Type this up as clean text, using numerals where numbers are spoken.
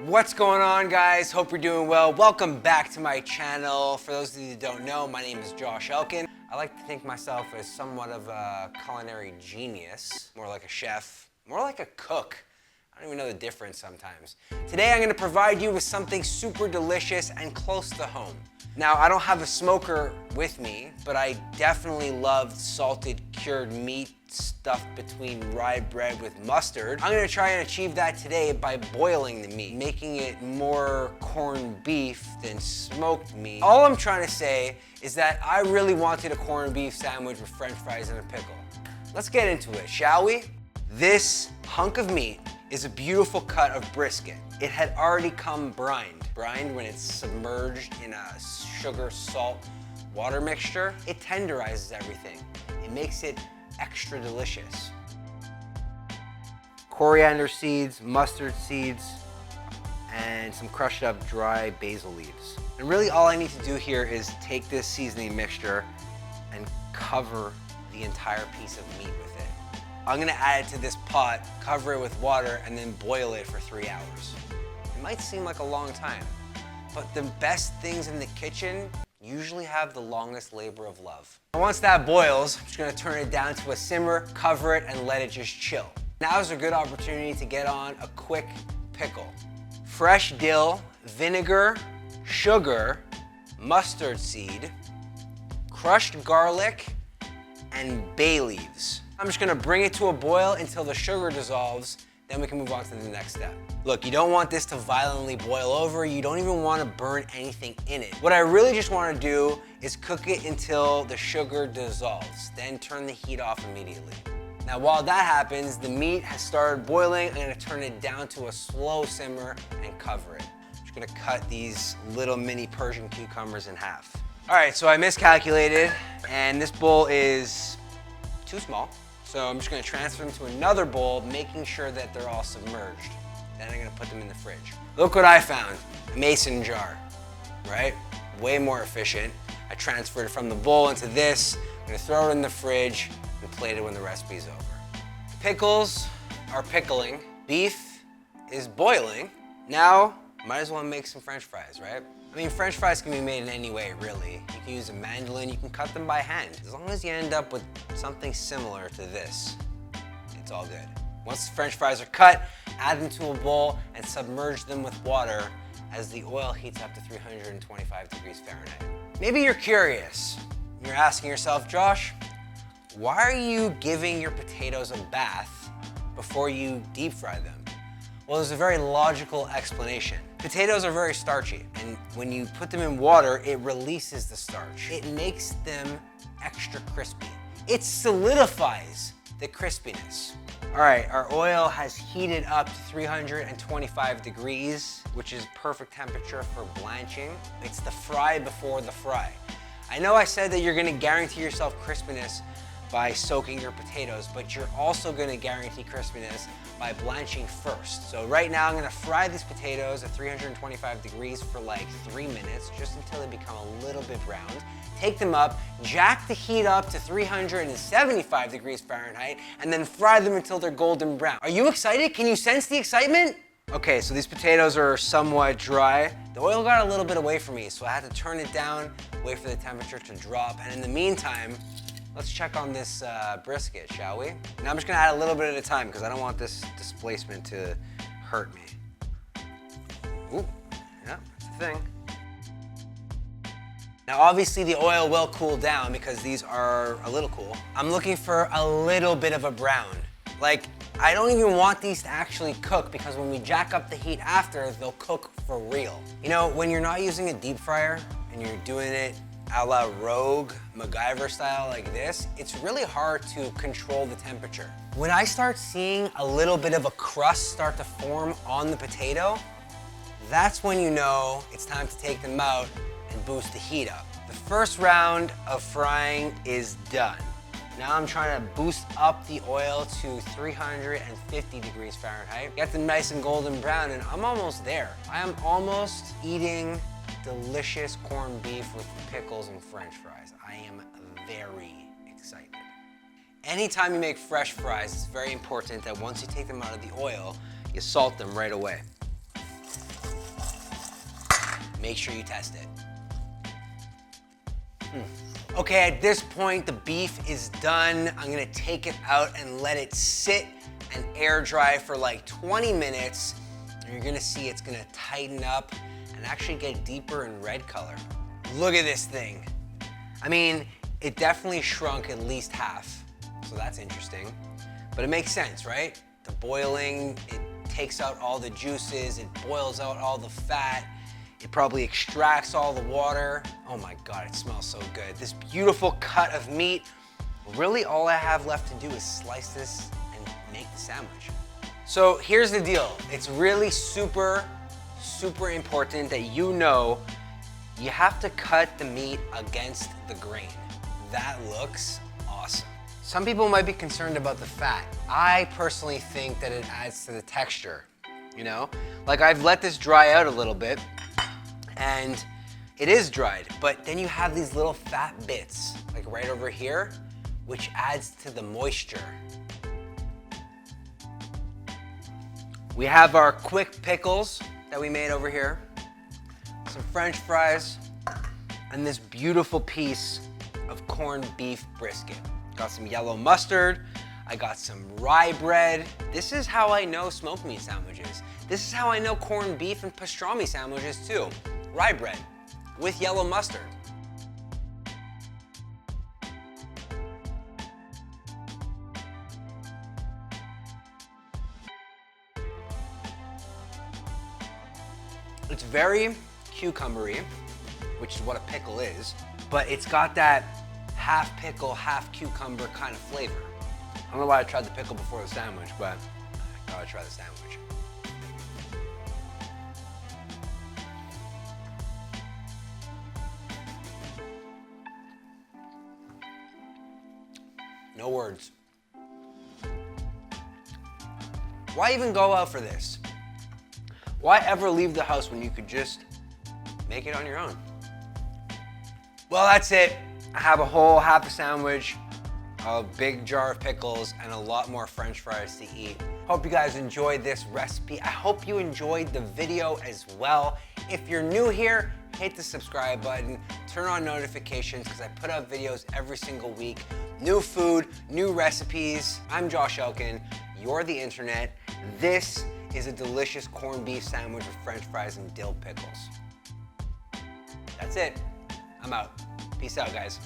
What's going on, guys? Hope you're doing well. Welcome back to my channel. For those of you that don't know, my name is Josh Elkin. I like to think myself as somewhat of a culinary genius, more like a chef, more like a cook. I don't even know the difference sometimes. Today I'm going to provide you with something super delicious and close to home. Now, I don't have a smoker with me, but I definitely love salted cured meat stuffed between rye bread with mustard. I'm gonna try and achieve that today by boiling the meat, making it more corned beef than smoked meat. All I'm trying to say is that I really wanted a corned beef sandwich with french fries and a pickle. Let's get into it, shall we? This hunk of meat is a beautiful cut of brisket. It had already come brined. Brined, when it's submerged in a sugar, salt, water mixture, it tenderizes everything. It makes it extra delicious. Coriander seeds, mustard seeds, and some crushed up dry basil leaves. And really all I need to do here is take this seasoning mixture and cover the entire piece of meat with it. I'm gonna add it to this pot, cover it with water, and then boil it for 3 hours. It might seem like a long time, but the best things in the kitchen usually have the longest labor of love. Once that boils, I'm just gonna turn it down to a simmer, cover it, and let it just chill. Now is a good opportunity to get on a quick pickle. Fresh dill, vinegar, sugar, mustard seed, crushed garlic, and bay leaves. I'm just gonna bring it to a boil until the sugar dissolves, then we can move on to the next step. Look, you don't want this to violently boil over. You don't even want to burn anything in it. What I really just want to do is cook it until the sugar dissolves, then turn the heat off immediately. Now, while that happens, the meat has started boiling. I'm gonna turn it down to a slow simmer and cover it. I'm just gonna cut these little mini Persian cucumbers in half. All right, so I miscalculated, and this bowl is too small. So I'm just gonna transfer them to another bowl, making sure that they're all submerged. Then I'm gonna put them in the fridge. Look what I found, a mason jar, right? Way more efficient. I transferred it from the bowl into this. I'm gonna throw it in the fridge and plate it when the recipe's over. Pickles are pickling. Beef is boiling. Now, might as well make some french fries, right? I mean, french fries can be made in any way, really. You can use a mandolin, you can cut them by hand. As long as you end up with something similar to this, it's all good. Once the french fries are cut, add them to a bowl and submerge them with water as the oil heats up to 325 degrees Fahrenheit. Maybe you're curious. You're asking yourself, Josh, why are you giving your potatoes a bath before you deep fry them? Well, there's a very logical explanation. Potatoes are very starchy, and when you put them in water, it releases the starch. It makes them extra crispy. It solidifies the crispiness. All right, our oil has heated up to 325 degrees, which is perfect temperature for blanching. It's the fry before the fry. I know I said that you're gonna guarantee yourself crispiness by soaking your potatoes, but you're also gonna guarantee crispiness by blanching first. So right now I'm gonna fry these potatoes at 325 degrees for like 3 minutes, just until they become a little bit browned. Take them up, jack the heat up to 375 degrees Fahrenheit, and then fry them until they're golden brown. Are you excited? Can you sense the excitement? Okay, so these potatoes are somewhat dry. The oil got a little bit away from me, so I had to turn it down, wait for the temperature to drop, and in the meantime, let's check on this brisket, shall we? Now I'm just gonna add a little bit at a time because I don't want this displacement to hurt me. Ooh, yeah, that's the thing. Now obviously the oil will cool down because these are a little cool. I'm looking for a little bit of a brown. Like, I don't even want these to actually cook because when we jack up the heat after, they'll cook for real. You know, when you're not using a deep fryer and you're doing it a la Rogue, MacGyver style like this, it's really hard to control the temperature. When I start seeing a little bit of a crust start to form on the potato, that's when you know it's time to take them out and boost the heat up. The first round of frying is done. Now I'm trying to boost up the oil to 350 degrees Fahrenheit. Get them nice and golden brown, and I'm almost there. I am almost eating delicious corned beef with pickles and french fries. I am very excited. Anytime you make fresh fries, it's very important that once you take them out of the oil, you salt them right away. make sure you test it. Okay, at this point, the beef is done. I'm gonna take it out and let it sit and air dry for like 20 minutes. And you're gonna see it's gonna tighten up and actually get deeper in red color. Look at this thing. I mean, it definitely shrunk at least half, so that's interesting. But it makes sense, right? The boiling, it takes out all the juices, it boils out all the fat, it probably extracts all the water. Oh my God, it smells so good. This beautiful cut of meat. Really all I have left to do is slice this and make the sandwich. So here's the deal. It's really super important that you know you have to cut the meat against the grain. That looks awesome. Some people might be concerned about the fat. I personally think that it adds to the texture, you know? Like I've let this dry out a little bit and it is dried, but then you have these little fat bits, like right over here, which adds to the moisture. We have our quick pickles that we made over here, some French fries, and this beautiful piece of corned beef brisket. Got some yellow mustard, I got some rye bread. This is how I know smoked meat sandwiches. This is how I know corned beef and pastrami sandwiches too. Rye bread with yellow mustard. It's very cucumbery, which is what a pickle is, but it's got that half pickle, half cucumber kind of flavor. I don't know why I tried the pickle before the sandwich, but I gotta try the sandwich. No words. Why even go out for this? Why ever leave the house when you could just make it on your own? Well, that's it. I have a whole half a sandwich, a big jar of pickles, and a lot more French fries to eat. Hope you guys enjoyed this recipe. I hope you enjoyed the video as well. If you're new here, hit the subscribe button, turn on notifications because I put out videos every single week. New food, new recipes. I'm Josh Elkin, you're the internet. This is a delicious corned beef sandwich with French fries and dill pickles. That's it. I'm out. Peace out, guys.